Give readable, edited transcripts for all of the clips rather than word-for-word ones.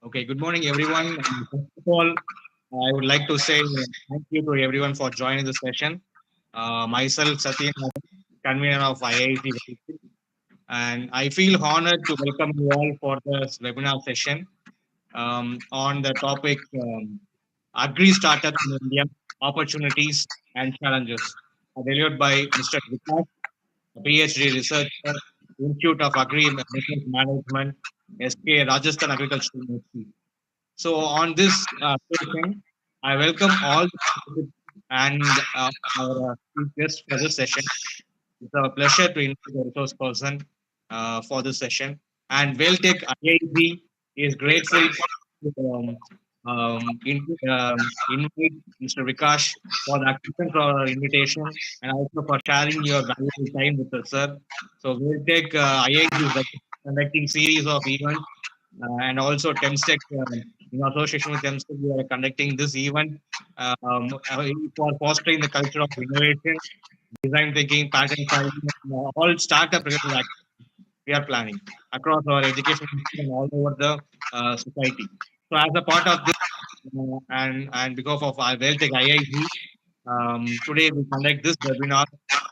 Okay, good morning, everyone. First of all, I would like to say thank you to everyone for joining the session. Myself, Satyan, convener of IIT, and I feel honored to welcome you all for this webinar session on the topic Agri-startups in India, opportunities and challenges, delivered by Mr. Vikash, a PhD researcher, Institute of Agri-Business Management, SK Rajasthan Agricultural University. So on this session, I welcome all the participants and our guests for this session. It's a pleasure to invite the resource person for this session. And WellTech IIT is grateful to invite Mr. Vikash for the acceptance of our invitation and also for sharing your valuable time with us, sir. So WellTech IIT is conducting series of events and also Temstech, in association with Temstech, we are conducting this event for fostering the culture of innovation, design thinking, patent filing, and all startup related activities we are planning across our education system and all over the society. So, as a part of this, and because of our WellTech IIG, today we conduct this webinar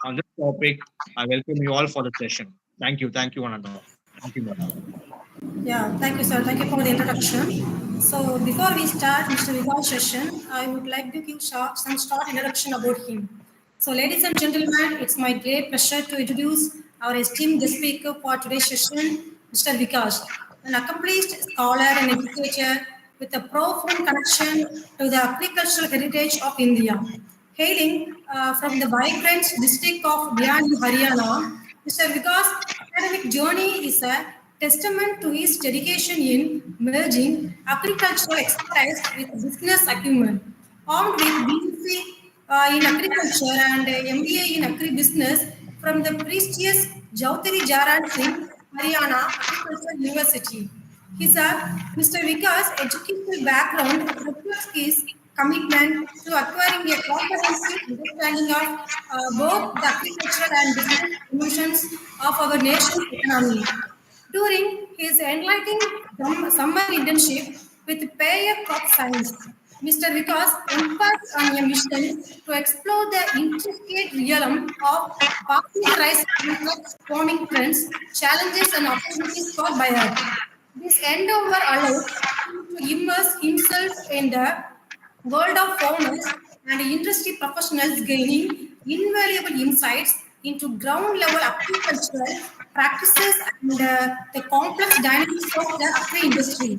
on this topic. I welcome you all for the session. Thank you, one and all. Thank you, madam. Yeah, thank you, sir. Thank you for the introduction. So, before we start Mr. Vikash's session, I would like to give some short introduction about him. So, ladies and gentlemen, it's my great pleasure to introduce our esteemed guest speaker for today's session, Mr. Vikash, an accomplished scholar and educator with a profound connection to the agricultural heritage of India. Hailing from the vibrant district of Bhiwani, Haryana, Mr. Vika's academic journey is a testament to his dedication in merging agricultural expertise with business acumen. Armed with BSc in agriculture and MBA in agribusiness from the prestigious Chaudhary Jaran Singh Haryana Agricultural University. Mr. Vikas' educational background reflects his commitment to acquiring a comprehensive understanding of both the agricultural and business dimensions of our nation's economy. During his enlightening summer internship with Bayer Crop Science, Mr. Vikas embarked on a mission to explore the intricate realm of farming rice complex farming trends, challenges, and opportunities for Bayer. This endeavor allowed him to immerse himself in the world of farmers and industry professionals, gaining invaluable insights into ground level agricultural practices and the complex dynamics of the agri industry.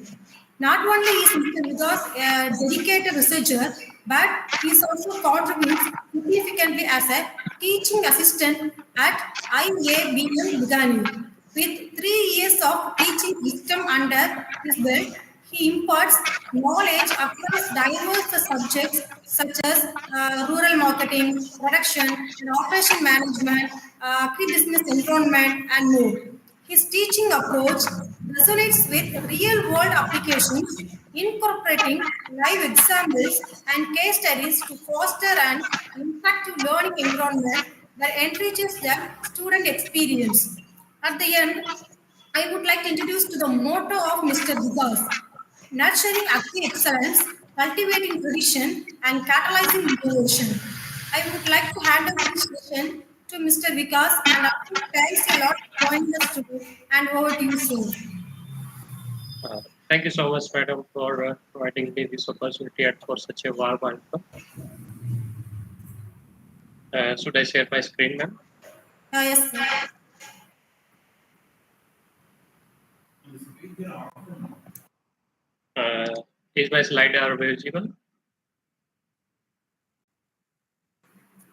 Not only is Mr. Vidas a dedicated researcher, but he also contributes significantly as a teaching assistant at IABM Bidani. With 3 years of teaching wisdom under his belt, he imparts knowledge across diverse subjects such as rural marketing, production, and operation management, agribusiness environment, and more. His teaching approach resonates with real-world applications, incorporating live examples and case studies to foster an interactive learning environment that enriches the student experience. At the end, I would like to introduce to the motto of Mr. Vigas, nurturing agri excellence, cultivating tradition, and catalyzing innovation. I would like to hand over this session to Mr. Vikas, and thanks a lot for joining us today. And over to you, sir. Thank you so much, madam, for providing me this opportunity and for such a warm welcome. Should I share my screen, ma'am? Yes, sir. Is my slide are visible?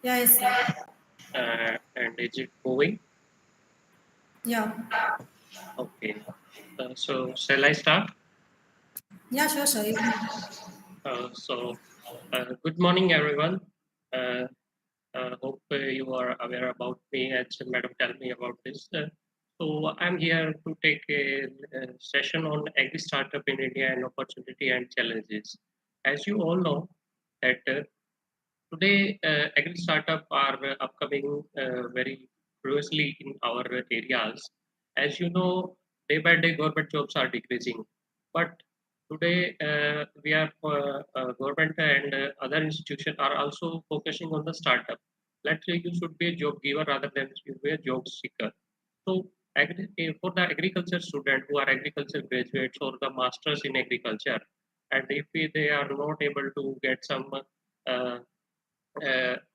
Yes, sir. And is it moving? Yeah. Okay. So shall I start? Yeah, sure, sir. Good morning, everyone. Hope you are aware about me as Madam tell me about this. So I'm here to take a session on agri-startup in India and opportunity and challenges. As you all know, that today agri-startup are upcoming very closely in our areas. As you know, day by day government jobs are decreasing, but today we are government and other institutions are also focusing on the startup. Let's say you should be a job giver rather than you be a job seeker. So for the agriculture student who are agriculture graduates or the masters in agriculture, and if they are not able to get some uh,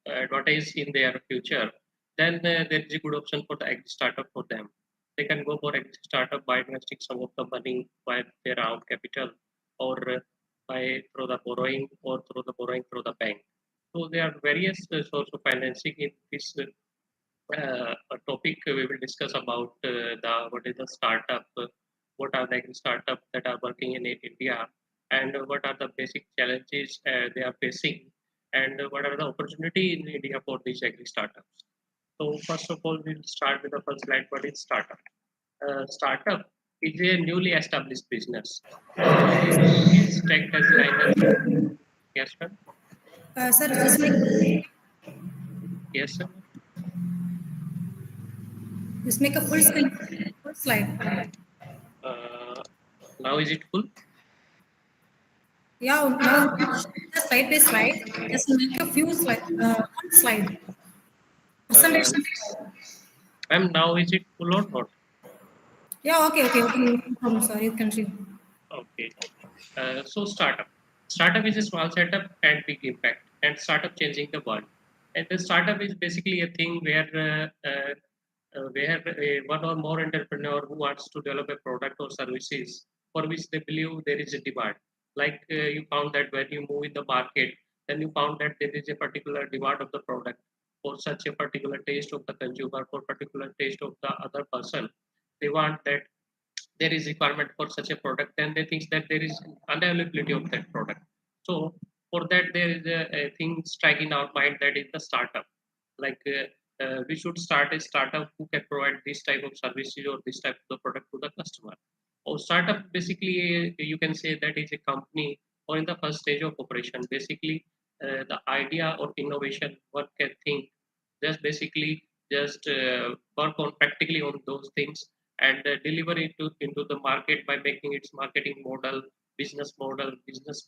advertise in their future, then there is a good option for the startup for them. They can go for a startup by investing some of the money by their own capital, or by through the borrowing, or through the borrowing through the bank. So there are various sources of financing in this a topic. We will discuss about the what is the startup, what are the startups that are working in India, and what are the basic challenges they are facing, and what are the opportunity in India for these agri startups. So first of all, we'll start with the first slide. What is startup? Startup is a newly established business. Its tech as line. Yes, sir. Sir, Yes, sir. just make a full screen, full slide. Uh, Now is it full? Yeah, now just slide by slide. Just make a few slide, one slide. Uh, Presentation. Ma'am, now is it full or not? Yeah, okay, okay. No problem, sir. You can read. Okay. So startup. Startup is a small setup and big impact, and startup changing the world. And the startup is basically a thing where one or more entrepreneur who wants to develop a product or services for which they believe there is a demand. Like you found that when you move in the market, then you found that there is a particular demand of the product for such a particular taste of the consumer, for particular taste of the other person. They want that there is requirement for such a product, then they think that there is unavailability of that product. So for that there is a thing strike in our mind, that is the startup. Like we should start a startup who can provide this type of services or this type of the product to the customer. Or startup basically, you can say that is a company or in the first stage of operation. Basically the idea or innovation one can think, just basically just work on practically on those things, and deliver it into the market by making its marketing model, business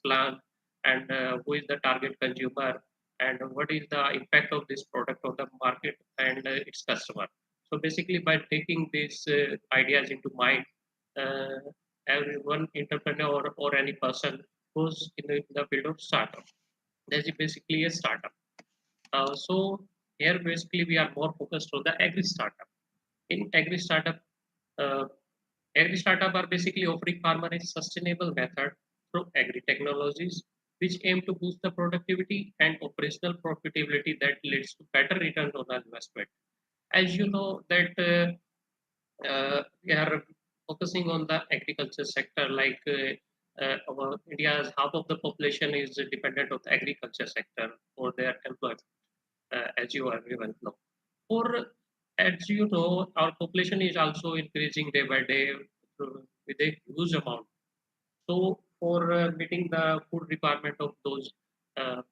plan, and who is the target consumer, and what is the impact of this product on the market and its customer. So basically, by taking these ideas into mind, uh, every one entrepreneur or any person goes in the field of startup. That's basically a startup. So here basically we are more focused on the agri startup. In agri startup, uh, agri startup are basically offering farmer a sustainable method through agri technologies, which aim to boost the productivity and operational profitability that leads to better return on the investment. As you know that we are focusing on the agriculture sector, like India's half of the population is dependent on the agriculture sector for their employment, as you everyone know. For as you know, our population is also increasing day by day with a huge amount. So for meeting the food requirement of those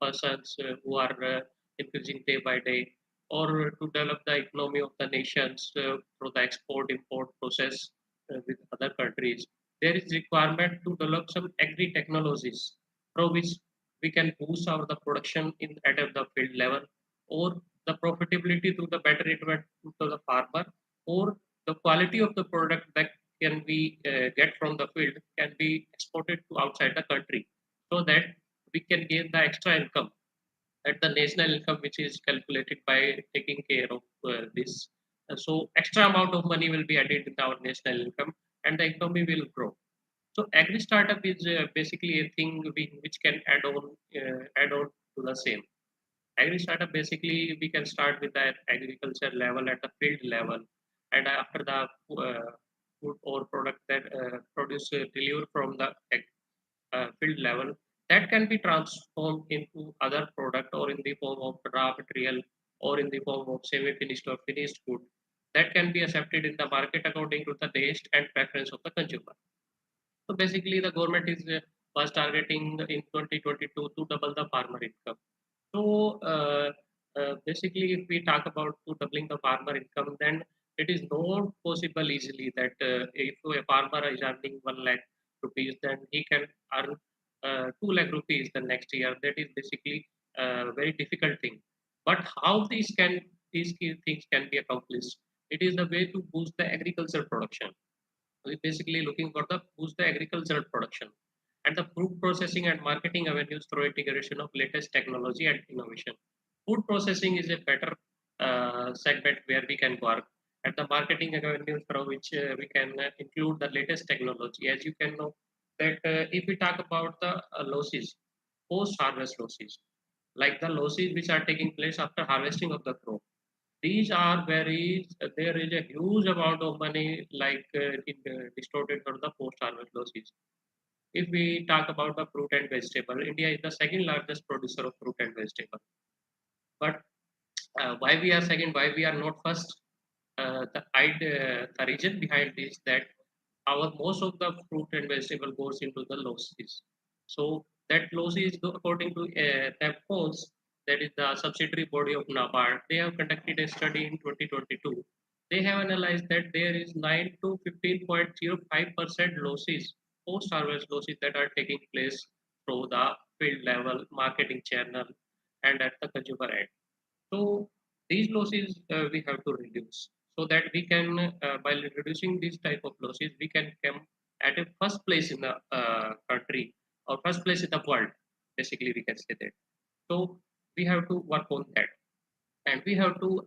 persons who are increasing day by day, or to develop the economy of the nations through the export import process with other countries, there is requirement to develop some agri technologies through which we can boost our the production in at the field level, or the profitability through the better return to the farmer, or the quality of the product that can be get from the field can be exported to outside the country, so that we can gain the extra income at the national income, which is calculated by taking care of this. So extra amount of money will be added in our national income, and the economy will grow. So agri startup is basically a thing which can add on to the same. Agri startup basically we can start with the agriculture level at the field level, and after the food or product that produce delivered from the field level, that can be transformed into other product, or in the form of raw material, or in the form of semi-finished or finished good that can be accepted in the market according to the taste and preference of the consumer. So basically, the government is was targeting in 2022 to double the farmer income. So basically, if we talk about to doubling the farmer income, then it is not possible easily that if a farmer is earning 1 lakh, rupees, then he can earn 2 lakh rupees the next year. That is basically a very difficult thing. But how these key things can be accomplished? It is the way to boost the agricultural production. We're basically looking for the boost the agricultural production and the food processing and marketing avenues through integration of latest technology and innovation. Food processing is a better segment where we can work, and the marketing avenues through which we can include the latest technology. As you can know, that if we talk about the losses, post-harvest losses, like the losses which are taking place after harvesting of the crop, these are very there is a huge amount of money like distorted for the post harvest losses. If we talk about the fruit and vegetable, India is the second largest producer of fruit and vegetable. But why we are second, why we are not first? The reason behind this that our most of the fruit and vegetable goes into the losses. So that losses, according to TAPCOS, that is the subsidiary body of NABARD, they have conducted a study in 2022. They have analyzed that there is 9 to 15.05% losses, post-harvest losses that are taking place through the field level marketing channel and at the consumer end. So these losses we have to reduce so that we can, by reducing these type of losses, we can come at a first place in the country or first place in the world. Basically, we can say that. So we have to work on that, and we have to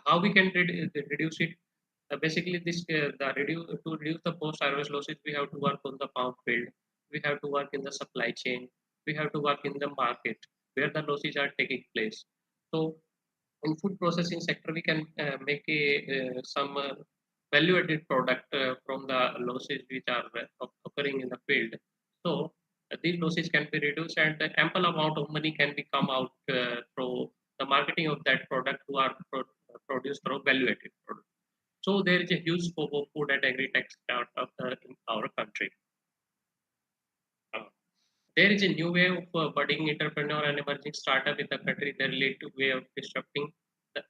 how we can reduce it. Basically, this the reduce to reduce the post harvest losses, we have to work on the farm field. We have to work in the supply chain. We have to work in the market where the losses are taking place. So in food processing sector, we can make a some value added product from the losses which are occurring in the field. So these losses can be reduced, and the ample amount of money can be come out through the marketing of that product who are produced through value added product. So there is a huge scope of food and agri-tech startup in our country. Uh, there is a new way of budding entrepreneur and emerging startup in the country that lead to way of disrupting the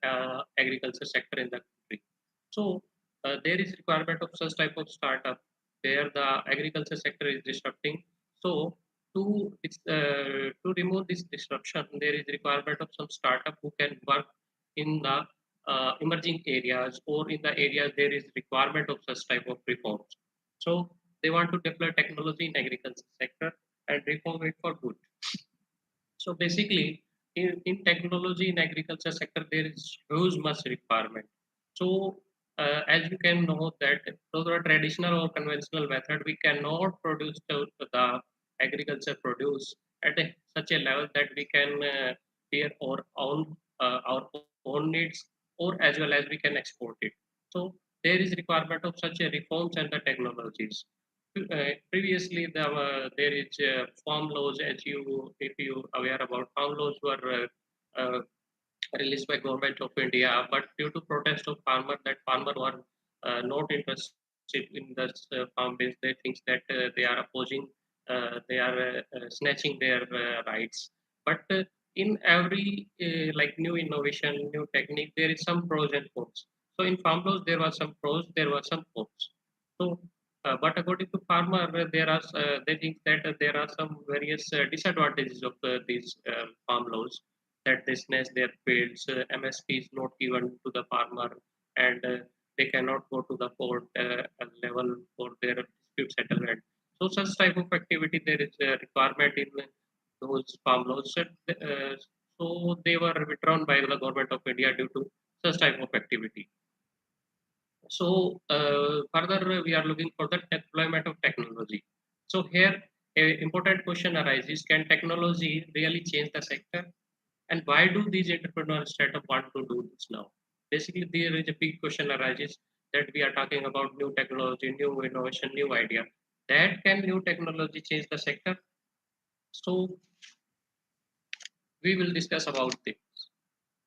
agriculture sector in the country. So there is requirement of such type of startup where the agriculture sector is disrupting. So to remove this disruption, there is requirement of some startup who can work in the emerging areas or in the areas there is requirement of such type of reforms. So they want to deploy technology in agriculture sector and reform it for good. So basically, in technology in agriculture sector, there is huge much requirement. So as you can know that through the traditional or conventional method, we cannot produce the agriculture produce at such a level that we can bear our own needs or as well as we can export it. So there is requirement of such a reforms and the technologies. Previously there is farm laws, as you if you aware about farm laws were released by government of India, but due to protest of farmer, that farmer were not interested in this farm base. They think that they are opposing, they are snatching their rights. But in every like new innovation, new technique, there is some pros and cons. So in farm laws, there were some pros, there were some cons. So, but according to farmer, there are they think that there are some various disadvantages of these farm laws that they snatch their fields, MSP is not given to the farmer, and they cannot go to the court level for their dispute settlement. So such type of activity there is a requirement in those farm laws. So they were withdrawn by the government of India due to such type of activity. So further, we are looking for the deployment of technology. So here, a important question arises: can technology really change the sector? And why do these entrepreneurs startup want to do this now? Basically, there is a big question arises that we are talking about new technology, new innovation, new idea. That can new technology change the sector? So we will discuss about this.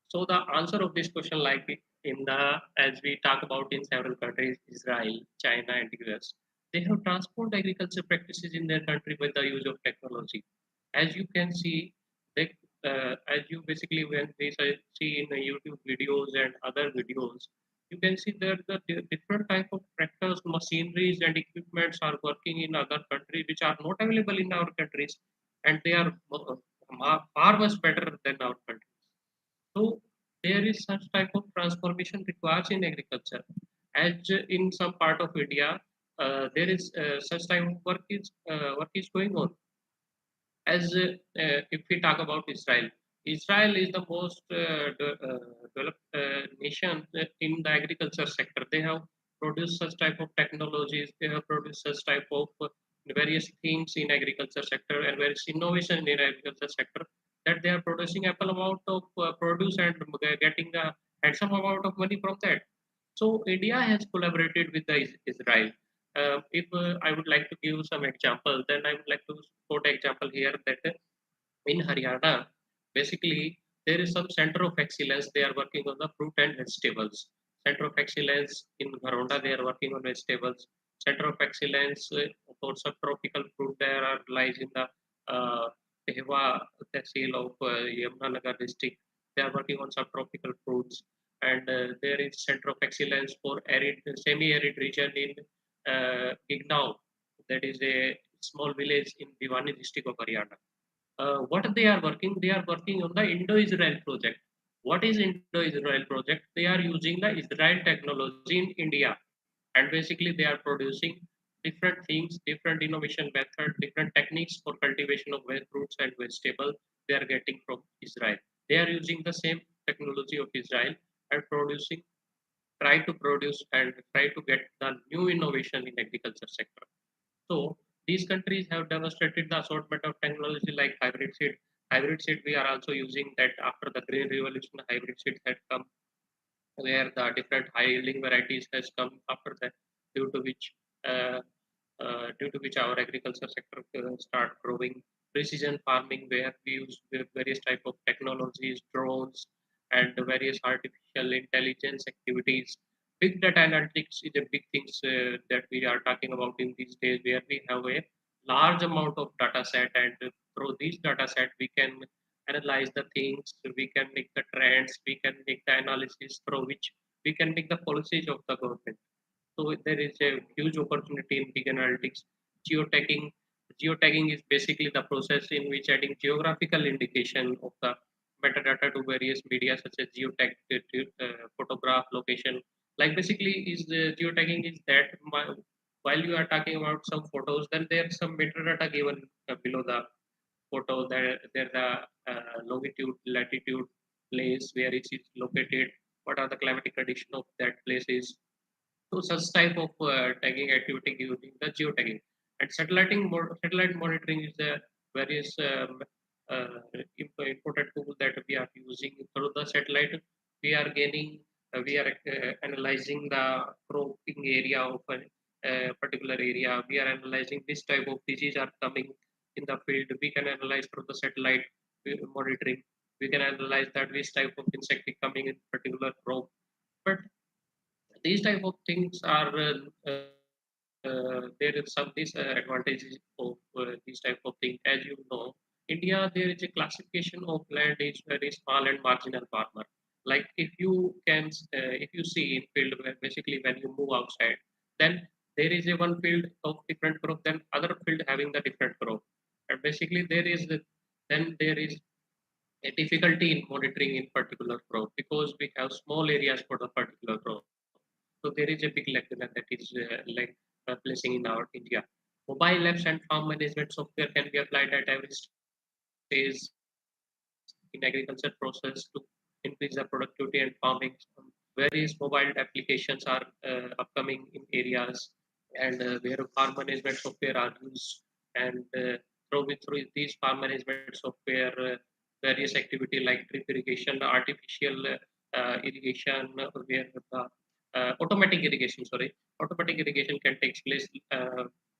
So the answer of this question, like in the as we talk about in several countries, Israel, China, and US, they have transformed agriculture practices in their country with the use of technology. As you can see, they, as you basically when they see in the YouTube videos and other videos, you can see that the different type of tractors, machineries, and equipments are working in other countries which are not available in our countries, and they are far much better than our country. So there is such type of transformation required in agriculture. As in some part of India, there is such type of work is going on. As if we talk about Israel, Israel is the most developed nation in the agriculture sector. They have produced such type of technologies. They have produced such type of various things in agriculture sector and various innovation in agriculture sector that they are producing ample amount of produce and getting a handsome amount of money from that. So India has collaborated with the Israel. If I would like to give some example, then I would like to quote example here that in Haryana, basically there is some center of excellence. They are working on the fruit and vegetables. Center of excellence in Garonda, they are working on vegetables. Center of excellence for subtropical fruit, there are lies in the Tehwa Tehsil of Yamunanagar district. They are working on subtropical fruits. And there is center of excellence for arid, semi-arid region in Gignau. That is a small village in Bhiwani district of Haryana. What they are working on the Indo-Israel project. What is Indo-Israel project? They are using the Israel technology in India, and basically they are producing different things, different innovation method, different techniques for cultivation of fruits and vegetables. They are getting from Israel. They are using the same technology of Israel and producing, try to produce and try to get the new innovation in agriculture sector. So these countries have demonstrated the assortment of technology like hybrid seed. Hybrid seed, we are also using that after the green revolution, hybrid seeds had come where the different high yielding varieties has come after that, due to which uh, due to which our agriculture sector start growing precision farming where we use various type of technologies, drones, and various artificial intelligence activities. Big data analytics is a big things that we are talking about in these days, where we have a large amount of data set, and through these data set we can analyze the things, we can make the trends, we can make the analysis through which we can make the policies of the government. So there is a huge opportunity in big analytics. Geotagging, geotagging is basically the process in which adding geographical indication of the metadata to various media such as geotag, photograph, location. Like basically is geotagging is that while you are talking about some photos, then there's some metadata given below the photo. There the longitude, latitude, place where it is located, what are the climatic condition of that place is, so such type of tagging activity using the geotagging. And satellite monitoring is the various important tool that we are using through the satellite. We are gaining, we are analyzing the cropping area of a particular area. We are analyzing this type of disease are coming in the field. We can analyze through the satellite monitoring. We can analyze that which type of insect is coming in particular crop. But these type of things are there is some disadvantages of these type of things. As you know, India, there is a classification of land is very small and marginal farmer. Like if you see in field where basically when you move outside, then there is a one field of different crop, then other field having the different crop, and basically then there is a difficulty in monitoring in particular crop because we have small areas for the particular crop. So there is a big lacuna that is placing in our India. Mobile apps and farm management software can be applied at every stage in agriculture process to increase the productivity and farming. Various mobile applications are upcoming in areas, and where farm management software are used, and through these farm management software, various activity like drip irrigation, artificial irrigation, where the automatic irrigation, sorry, automatic irrigation can take place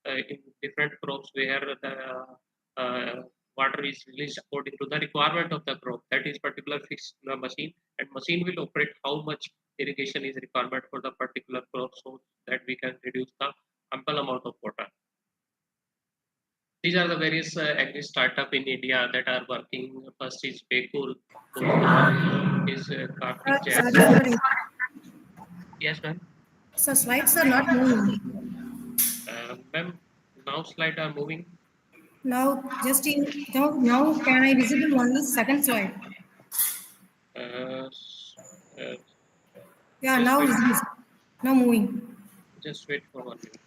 in different crops where the water is released according to the requirement of the crop. That is particular fixed machine, and machine will operate how much irrigation is required for the particular crop, so that we can reduce the ample amount of water. These are the various agri-startup in India that are working. First is Bekul, who is Karthik Sorry, Jain. sorry. Yes, ma'am. So slides are not moving. Ma'am, now slide are moving. Now can I visible only second slide? Uh, s- uh, Yeah, just now wait. visible. Now moving. Just wait for 1 minute.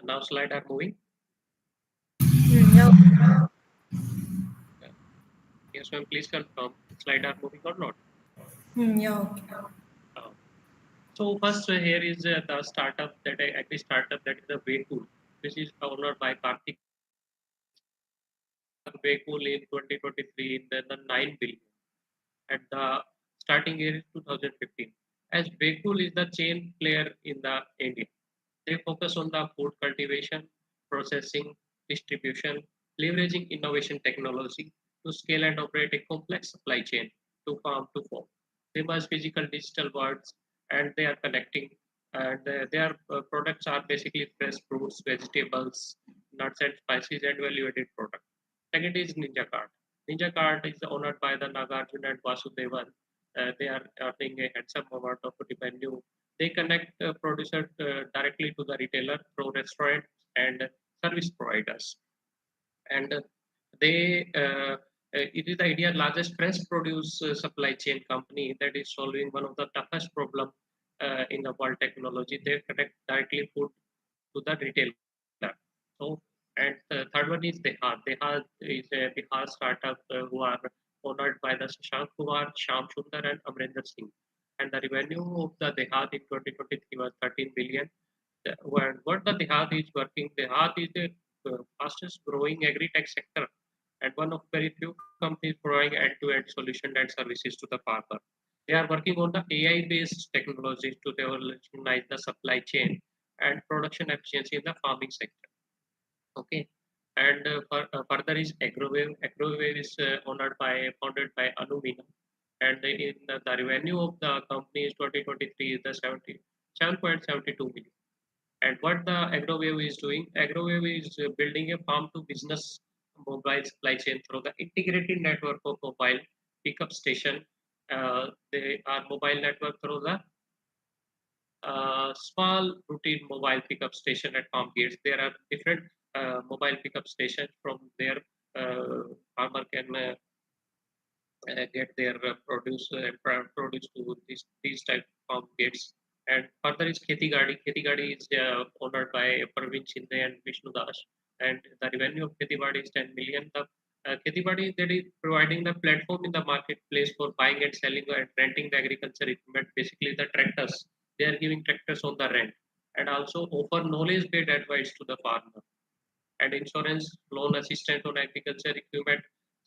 Now slide are moving. Yeah. Uh, yes, ma'am. Please confirm. Slide are moving or not. Yeah. Okay. Uh, so first here is the startup that I actually startup that is the Waypool. This is owned by Karthik Waypool in 2023 in the 9 billion. At the starting year is 2015. As Waypool is the chain player in the India. They focus on the food cultivation, processing, distribution, leveraging innovation technology to scale and operate a complex supply chain to farm to fork. They merge physical digital worlds and they are connecting. And their products are basically fresh fruits, vegetables, nuts and spices, and value-added products. Second is Ninja Cart. Ninja Cart is owned by the Nagarjuna and Vasudevan. They are earning a handsome amount of revenue. They connect producers directly to the retailer through restaurants and service providers. And they it is the India largest fresh produce supply chain company that is solving one of the toughest problem in the world technology. They connect directly food to the retailer. So, and the third one is Dehad. Dehad is a Bihar startup who are honored by the Shashank Kumar, Sham Sundar, and Amrinder Singh. And the revenue of the Dehad in 2023 was 13 billion. What the Dehad is working, Dehad is the fastest growing agri-tech sector and one of very few companies providing end-to-end solution and services to the farmer. They are working on the AI-based technologies to revolutionize the supply chain and production efficiency in the farming sector. Okay. And further is Agrowave. Agrowave is founded by Anu Meena. And in the revenue of the company is 2023 is the 7.72 million. And what the Agrowave is doing, Agrowave is building a farm to business mobile supply chain through the integrated network of mobile pickup station. They are mobile network through the small routine mobile pickup station at farm gates. There are different mobile pickup stations from there. Farmer can get their produce to these type of gates. And further is Kheti Gadi. Kheti Gadi is owned by Praveen Shinde and Vishnu Das. And the revenue of Kheti Gadi is 10 million. The Kheti Gadi that is providing the platform in the marketplace for buying and selling and renting the agriculture equipment, basically the tractors. They are giving tractors on the rent and also offer knowledge-based advice to the farmer and insurance, loan assistance on agriculture equipment,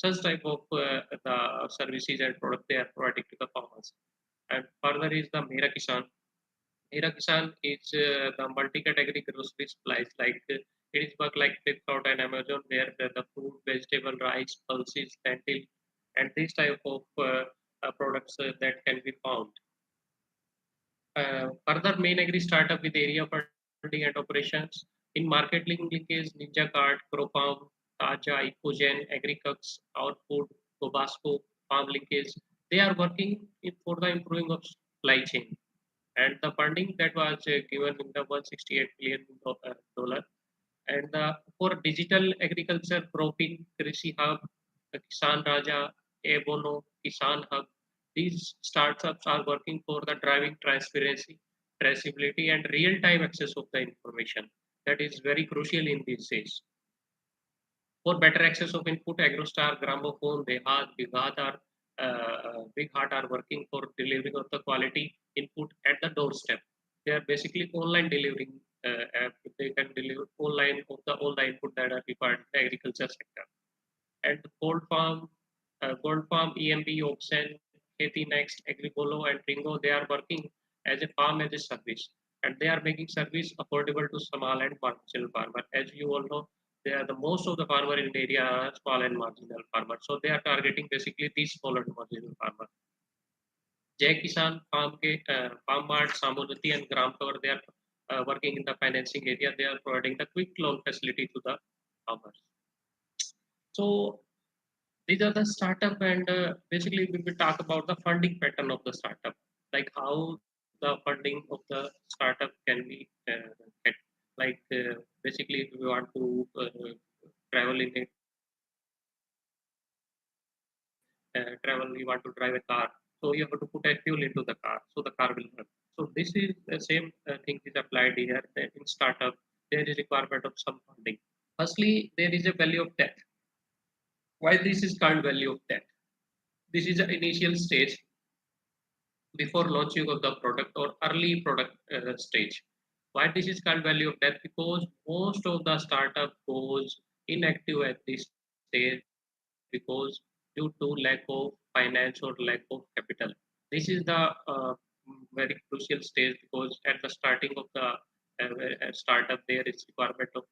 such type of the services and product they are providing to the farmers. And further is the Mera Kisan. Mera Kisan is the multi-category grocery supplies like it is work like Flipkart and Amazon where the fruit, vegetable, rice, pulses, lentil, and this type of products that can be found. Further, main agri startup with area funding and operations. In marketing linkage, Ninja Card, ProFarm, Taja, Ecogen, Agricux, Output, Gobasco, Farm Linkage. They are working for the improving of supply chain. And the funding that was given in the 168 billion dollar. And for digital agriculture, Propin, Krishi Hub, Kisan Raja, Ebono, Kisan Hub, these startups are working for the driving transparency, traceability, and real-time access of the information. That is very crucial in these days. For better access of input, Agrostar, Gramophone, Big Heart are working for delivering of the quality input at the doorstep. They are basically online delivering app. They can deliver online of all the input that are required in the agriculture sector. And Gold Farm, EMB, Oxen, Kheti Next, Agricolo, and Ringo, they are working as a farm as a service. And they are making service affordable to small and marginal farmer. As you all know, they are the most of the farmer in the area are small and marginal farmers. So they are targeting basically these small and marginal farmers. Jai Kisan, Farm Mart, Samodati, and Gram Cover, they are working in the financing area. They are providing the quick loan facility to the farmers. So these are the startup, and basically we will talk about the funding pattern of the startup, like how the funding of the startup can be get. Like basically, if we want to travel in a travel, we want to drive a car. So you have to put a fuel into the car, so the car will run. So this is the same thing is applied here. That in startup, there is requirement of some funding. Firstly, there is a value of debt. Why this is called value of debt? This is the initial stage before launching of the product or early product stage. Why this is called value of debt? Because most of the startup goes inactive at this stage because due to lack of finance or lack of capital. This is the very crucial stage because at the starting of the startup there is requirement of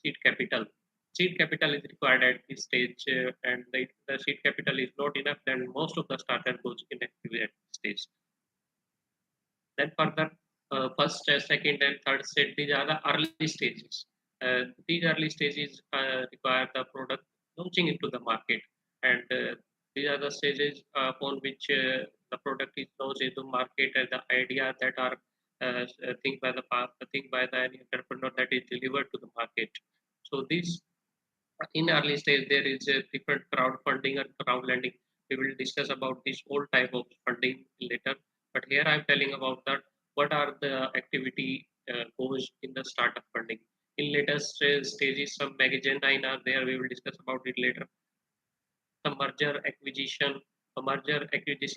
seed capital. Seed capital is required at this stage, and the seed capital is not enough. Then most of the startup goes inactive at this stage. Then further, first, second, and third stage, these are the early stages. These early stages require the product launching into the market, and these are the stages upon which the product is launched into market, and the idea that are think by the any entrepreneur that is delivered to the market. So these in early stage there is a different crowdfunding and crowd lending. We will discuss about this whole type of funding later, but here I'm telling about that what are the activity goes in the startup funding. In later stages some magazine nine are there, we will discuss about it later. Some merger acquisition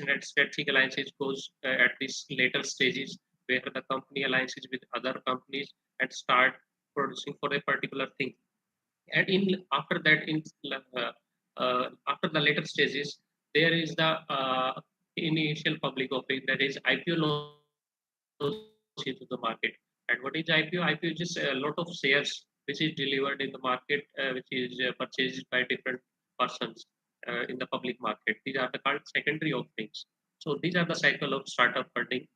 and strategic alliances goes at this later stages where the company alliances with other companies and start producing for a particular thing. And in after that after the later stages there is the initial public offering, that is IPO launch into the market. And what is IPO? IPO is just a lot of shares which is delivered in the market, which is purchased by different persons in the public market. These are the called secondary offerings. So these are the cycle of startup funding.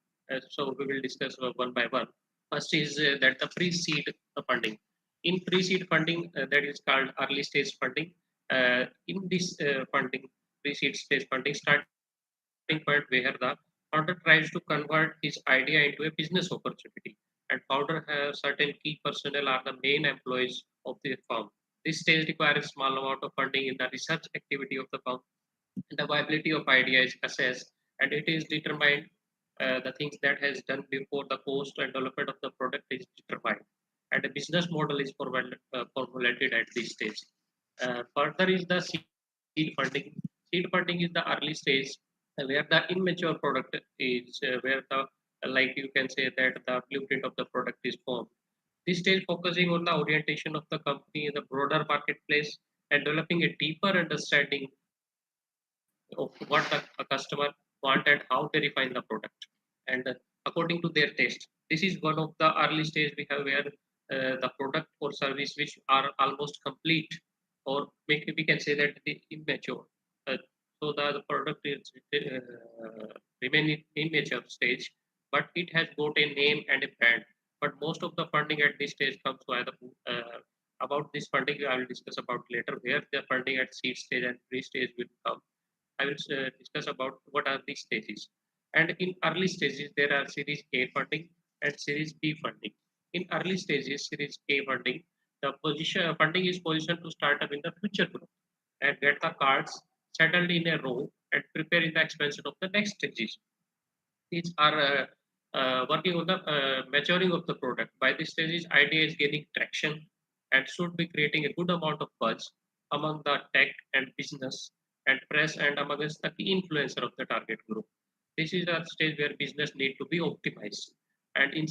So we will discuss one by one. First is that the pre-seed funding. In pre-seed funding, that is called early stage funding. In this funding, pre-seed stage funding, starting point where the founder tries to convert his idea into a business opportunity, and founder has certain key personnel are the main employees of the firm. This stage requires small amount of funding in the research activity of the firm. The viability of idea is assessed, and it is determined the things that has done before the cost and development of the product is determined, and a business model is formulated at this stage. Further is the seed funding. Seed funding is the early stage where the immature product is where the like you can say that the blueprint of the product is formed. This stage focusing on the orientation of the company in the broader marketplace and developing a deeper understanding of what a customer want and how they refine the product. And according to their taste, this is one of the early stage we have where the product or service which are almost complete, or we can say that the immature. Uh, so the product is remain in immature stage, but it has got a name and a brand. But most of the funding at this stage comes via the about this funding I will discuss about later, where the funding at seed stage and pre-stage will come. I will discuss about what are these stages. And in early stages, there are Series A funding and Series B funding. In early stages, Series A funding, the position funding is positioned to start up in the future growth and get the cards settled in a row and prepare in the expansion of the next stages. These are working on the maturing of the product. By this stage, idea is gaining traction and should be creating a good amount of buzz among the tech and business and press and amongst the key influencer of the target group. This is a stage where business need to be optimized. And in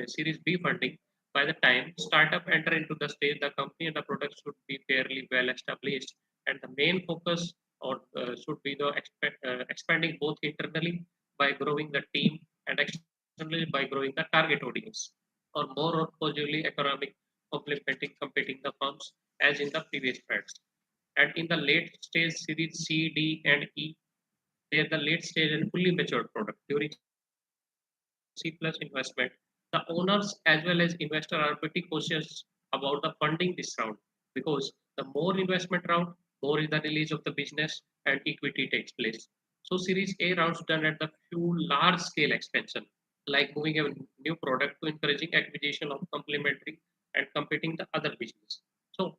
Series B funding, by the time startup enter into the stage, the company and the product should be fairly well established, and the main focus or should be the expanding both internally by growing the team and externally by growing the target audience, or more positively economic complementing competing the firms as in the previous slides. And in the late stage series C, D, and E, they are the late stage and fully matured product. During C plus investment, the company The owners as well as investor are pretty cautious about the funding this round because the more investment round, more is the release of the business and equity takes place. So Series A rounds done at the few large scale expansion, like moving a new product to encouraging acquisition of complementary and competing the other business. So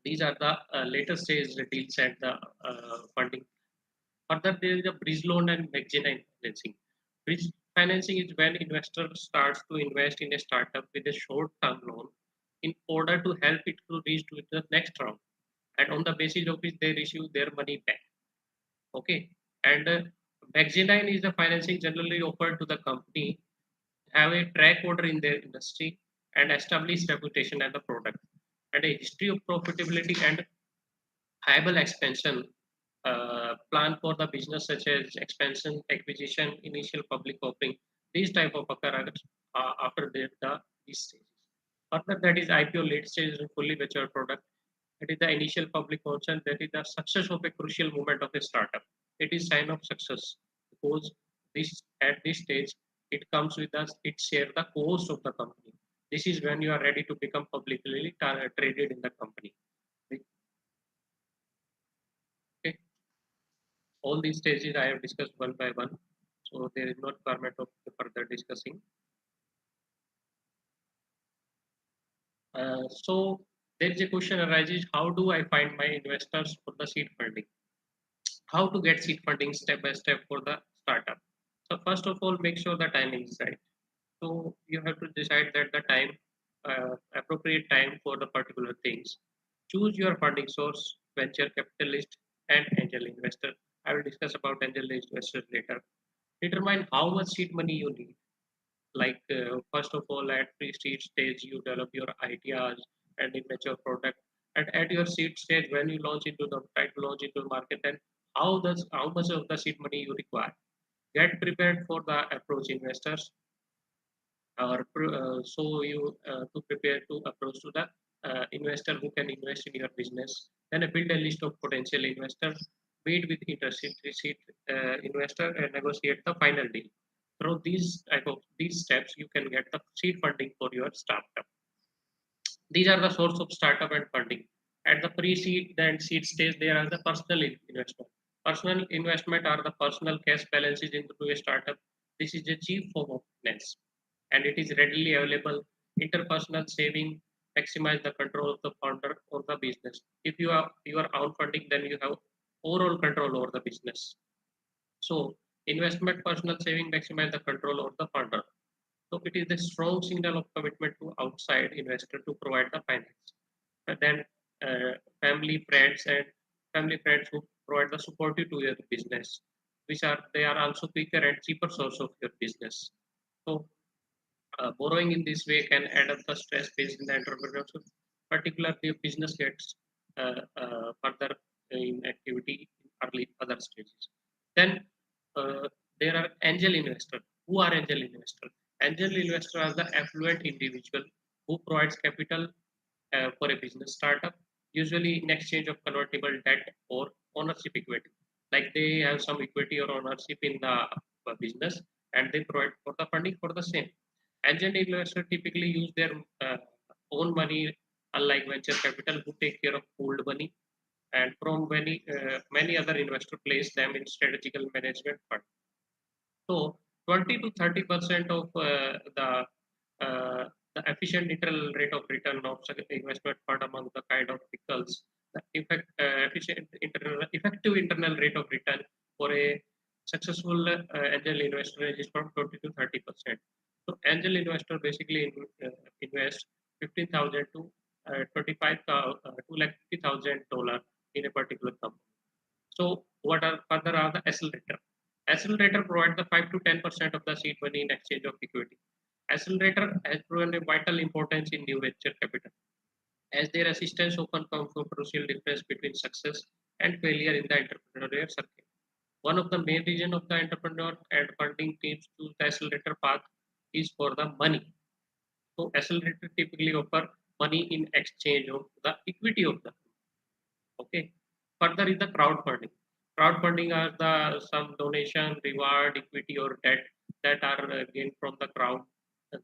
these are the later stage deals and the funding. Further, there is a bridge loan and mezzanine financing. Bridge financing is when investor starts to invest in a startup with a short-term loan in order to help it to reach to the next round, and on the basis of which they receive their money back. Okay, and mezzanine is the financing generally offered to the company have a track order in their industry and established reputation and the product and a history of profitability and viable expansion plan for the business such as expansion, acquisition, initial public offering. These type of occur after these stages. Further, that is IPO late stage and fully mature product. That is the initial public launch, that is the success of a crucial moment of a startup. It is sign of success because this at this stage it comes with us. It share the cost of the company. This is when you are ready to become publicly traded in the company. Okay. All these stages I have discussed one by one, so there is no requirement of further discussing. So there is a question arises: How do I find my investors for the seed funding? How to get seed funding step by step for the startup? So first of all, make sure the timing is right. So you have to decide that the time, appropriate time for the particular things. Choose your funding source, venture capitalist, and angel investor. I will discuss about angel investors later. Determine how much seed money you need. Like first of all, at pre-seed stage, you develop your ideas and immature product. And at your seed stage, when you launch into the try to launch into the market, then how much of the seed money you require. Get prepared for the approach investors or so you to prepare to approach to the investor who can invest in your business. Then build a list of potential investors, meet with interested investor and negotiate the final deal. Through these steps, you can get the seed funding for your startup. These are the source of startup and funding. At the pre-seed and seed stage, there are the personal investment. Personal investment are the personal cash balances into a startup. This is a cheap form of finance, and it is readily available. Interpersonal saving maximize the control of the founder or the business. If you are your own funding, then you have overall control over the business. So investment personal saving maximize the control over the founder. So it is a strong signal of commitment to outside investor to provide the finance. And then uh, family friends and family friends who provide the support to your business, which are they are also quicker and cheaper source of your business. So borrowing in this way can add up the stress faced in the entrepreneurship, particularly if business gets further in activity in early other stages. Then there are angel investors. Who are angel investors? Angel investors are the affluent individual who provides capital for a business startup, usually in exchange of convertible debt or ownership equity. Like they have some equity or ownership in the business and they provide for the funding for the same. Angel investors typically use their own money, unlike venture capital, who take care of pooled money, and from many other investors place them in strategical management fund. So 20 to 30% of uh, the efficient internal rate of return of such investment fund among the kind of vehicles, the effective internal rate of return for a successful angel investor is from 20 to 30%. So angel investor basically invest 15,000 to 25 to like $50,000 in a particular company. So what are further are the accelerator. Accelerator provide the 5 to 10% of the seed money in exchange of equity. Accelerator has proven a vital importance in new venture capital, as their assistance often comes from crucial difference between success and failure in the entrepreneurial circuit. One of the main reasons of the entrepreneur and funding teams choose the accelerator path is for the money. So accelerator typically offer money in exchange of the equity of the. Okay. Further is the crowdfunding. Crowdfunding are the some donation, reward, equity, or debt that are gained from the crowd.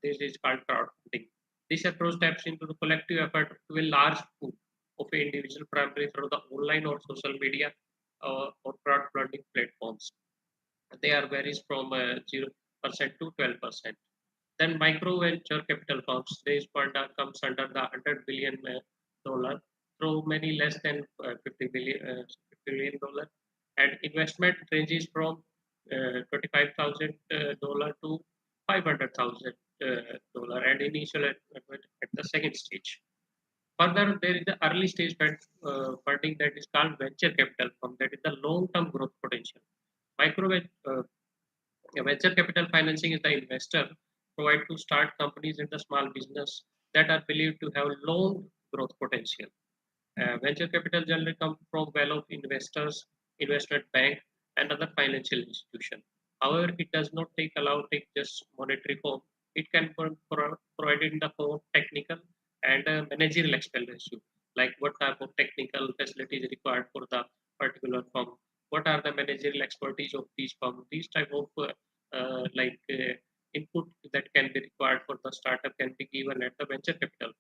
This is called crowdfunding. This approach taps into the collective effort to a large pool of individual, primarily through the online or social media or crowdfunding platforms. They are varies from 0% to 12%. Then micro venture capital firms, this fund comes under the $100 billion through many less than $50 billion, and investment ranges from $25,000 to $500,000, and initial at the second stage. Further, there is the early stage funding that is called venture capital fund, that is the long term growth potential. Micro venture capital financing is the investor provide to start companies in the small business that are believed to have long growth potential. Venture capital generally comes from well-off investors, investment bank, and other financial institution. However, it does not take just monetary form. It can provide in the form of technical and managerial expenditure, like what type of technical facilities required for the particular firm, what are the managerial expertise of these firms, these type of input that can be required for the startup can be given at the venture capital.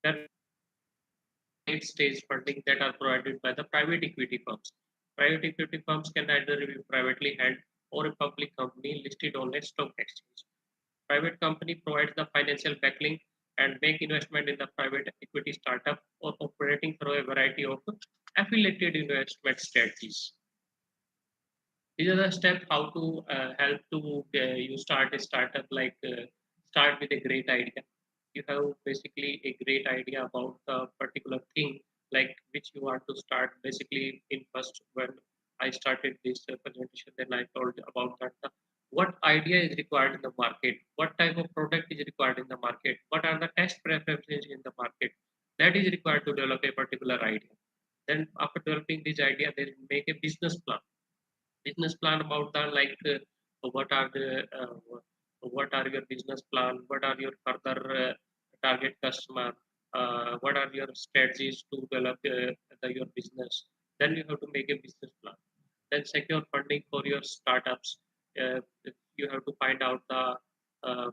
There late stage funding that are provided by the private equity firms. Private equity firms can either be privately held or a public company listed on a stock exchange. Private company provides the financial backing and make investment in the private equity startup or operating through a variety of affiliated investment strategies. These are the steps how to help to you start a startup, like start with a great idea. You have basically a great idea about a particular thing, like which you want to start. Basically, in first when I started this presentation, then I told about that what idea is required in the market, what type of product is required in the market, what are the test preferences in the market that is required to develop a particular idea. Then after developing this idea, they make a business plan about that, like what are the what are your business plan, what are your further target customer, what are your strategies to develop your business. Then you have to make a business plan, then secure funding for your startups. uh, you have to find out the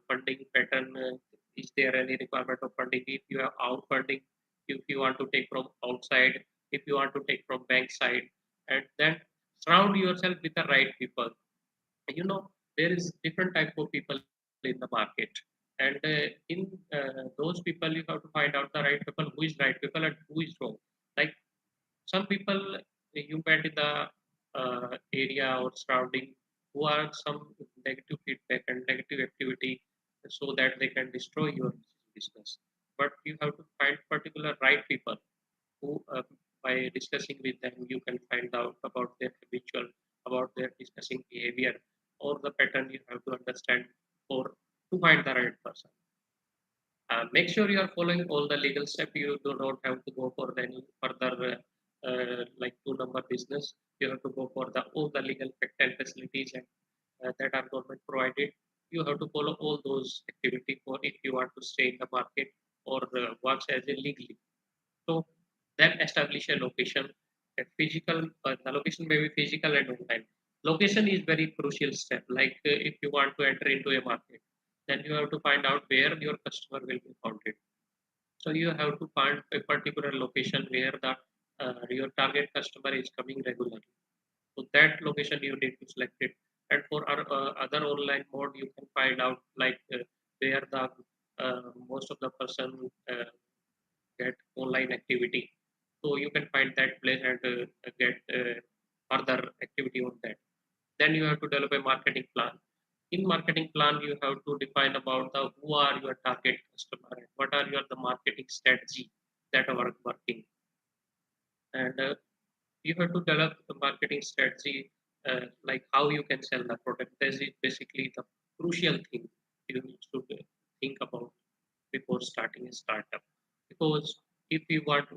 funding pattern. Is there any requirement of funding? If you have out funding, if you want to take from outside, if you want to take from bank side, and then surround yourself with the right people. You know, there is different type of people in the market, and in those people you have to find out the right people, who is right people and who is wrong. Like some people you met in the area or surrounding who are some negative feedback and negative activity, so that they can destroy your business. But you have to find particular right people who, by discussing with them, you can find out about their habitual, about their discussing behavior, or the pattern you have to understand for to find the right person. Make sure you are following all the legal steps. You do not have to go for any further like two-number business. You have to go for the all the legal and facilities and, that are government provided. You have to follow all those activity for if you want to stay in the market or works as a legally. So then establish a location. A physical, the location may be physical and online. Location is very crucial step. Like if you want to enter into a market, then you have to find out where your customer will be founded. So you have to find a particular location where the your target customer is coming regularly. So that location you need to select it. And for our, other online mode, you can find out like where the most of the person get online activity. So you can find that place and get further activity on that. Then you have to develop a marketing plan. In marketing plan, you have to define about the who are your target customer and what are your the marketing strategy that are working. And you have to develop the marketing strategy, like how you can sell the product. This is basically the crucial thing you should think about before starting a startup. Because if you want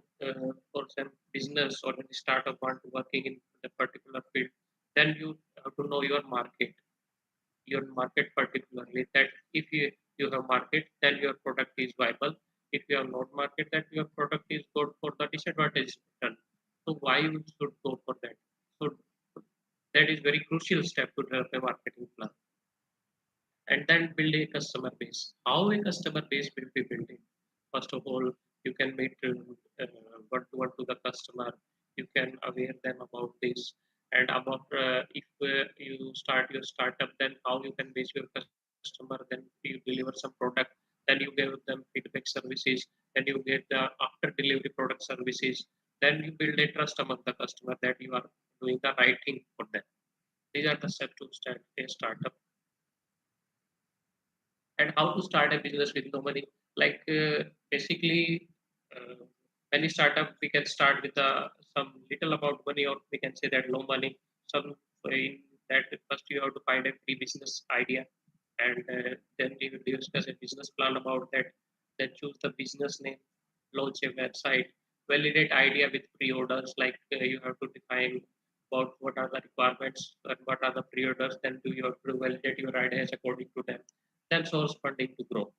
for some business or any startup want to working in the particular field, then you have to know your market particularly. That if you have market, then your product is viable. If you have not market, that your product is good for the disadvantage return. So why you should go for that? So that is very crucial step to develop a marketing plan. and then build a customer base. How a customer base will be built? First of all, you can meet one to the customer. You can aware them about this and about if you start your startup, then how you can base your customer. Then you deliver some product, then you give them feedback services, then you get the after delivery product services. Then you build a trust among the customer that you are doing the right thing for them. These are the steps to start a startup. And how to start a business with no money. Like basically, uh, any startup we can start with some little amount money, or we can say that low money. Some in that first you have to find a free business idea, and then we will discuss a business plan about that. Then choose the business name, launch a website, validate idea with pre-orders. Like you have to define about what are the requirements and what are the pre-orders. Then do you have to validate your ideas according to them, then source funding to grow.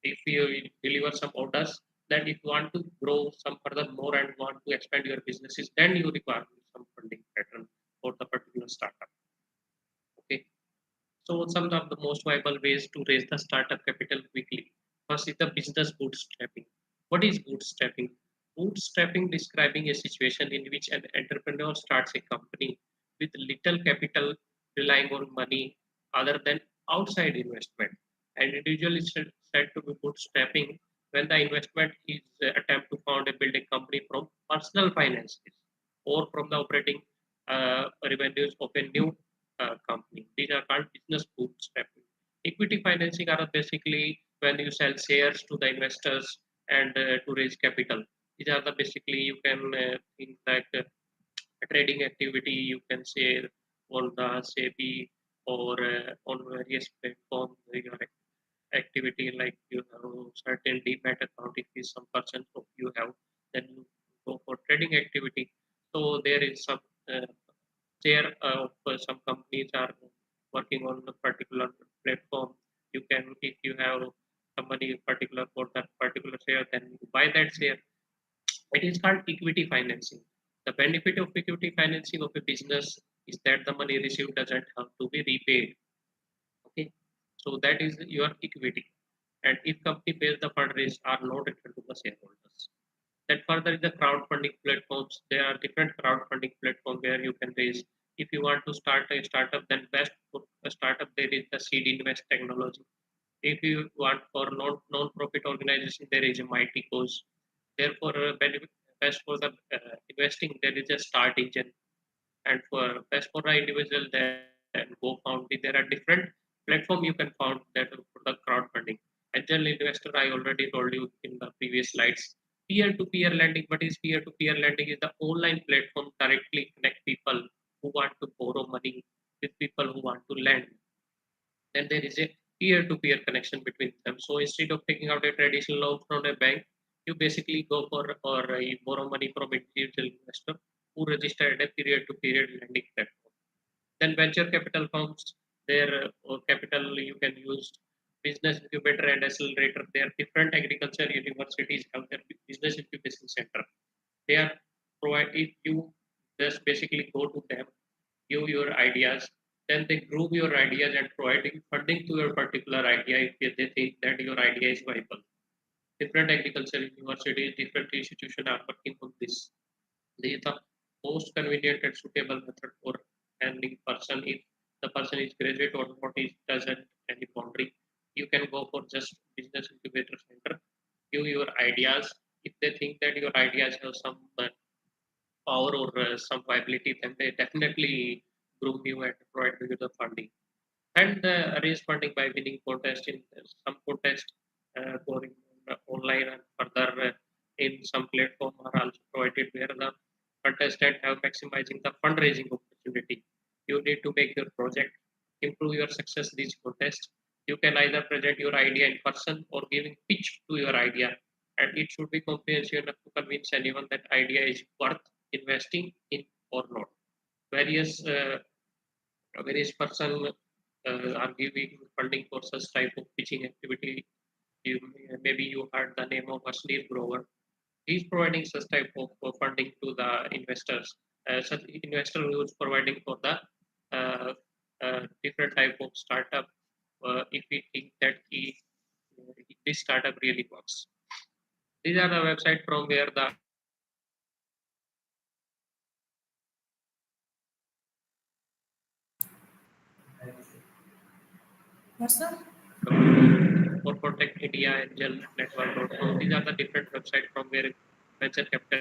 If you deliver some orders, then if you want to grow some further more and want to expand your businesses, then you require some funding pattern for the particular startup. Okay. So some of the most viable ways to raise the startup capital quickly. First is the business bootstrapping. What is bootstrapping? Bootstrapping describing a situation in which an entrepreneur starts a company with little capital, relying on money other than outside investment. An individual is said to be bootstrapping when the investment is attempt to found a building company from personal finances or from the operating revenues of a new company. These are called business bootstrapping. Equity financing are basically when you sell shares to the investors and to raise capital. These are the basically you can think like trading activity. You can say on the SEBI or on various platforms. Your activity like you have certain demat account. If is some person of you have, then you go for trading activity. So there is some uh, share of some companies are working on a particular platform. You can, if you have some money particular for that particular share, then you buy that share. It is called equity financing. The benefit of equity financing of a business is that the money received doesn't have to be repaid. Okay, so that is your equity. And if company pays, the fundraise are not returned to the shareholders. Then further is the crowdfunding platforms. There are different crowdfunding platforms where you can raise. If you want to start a startup, then best for a startup there is the seed invest technology. If you want for non-profit organization, there is a mighty cause. Therefore, best for the investing, there is a start engine, and for best for the individual, then GoFoundMe. There are different platform you can found that for the crowdfunding. Angel investor, I already told you in the previous slides. Peer-to-peer lending. What is peer-to-peer lending? Is the online platform directly connect people who want to borrow money with people who want to lend. Then there is a peer-to-peer connection between them. So instead of taking out a traditional loan from a bank, you basically go for or you borrow money from individual investor who registered a period-to-period lending platform. Then venture capital firms, their capital you can use business incubator and accelerator. They are different agriculture universities have their business incubation center. They are provide if you just basically go to them, give your ideas, then they group your ideas and providing funding to your particular idea if they think that your idea is viable. Different agriculture universities, different institutions are working on this. This is the most convenient and suitable method for any person. If the person is graduate or not, it doesn't any boundary. You can go for just business incubator center, give your ideas. If they think that your ideas have some power or some viability, then they definitely groom you and provide you with the funding. And arrange funding by winning contest in some contest going online and further in some platform are also provided where the contestant have maximizing the fundraising opportunity. You need to make your project improve your success these contests. You can either present your idea in person or giving pitch to your idea, and it should be comprehensive enough to convince anyone that idea is worth investing in or not. Various various person are giving funding for such type of pitching activity. Maybe you heard the name of Asleep Grover. He's providing such type of funding to the investors. Such investor who is providing for the different type of startup if we think that this startup really works. These are the website from where the What's that? or Protect India Angel Network. So these are the different websites from where venture capital